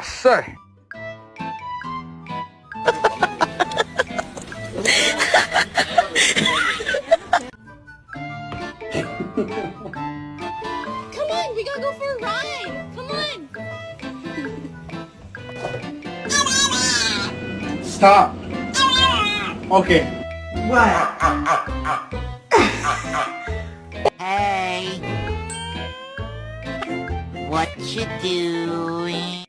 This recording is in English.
塞！Come on, we gotta go for a ride. Come on. Stop. Okay. What? Hey, what you doing?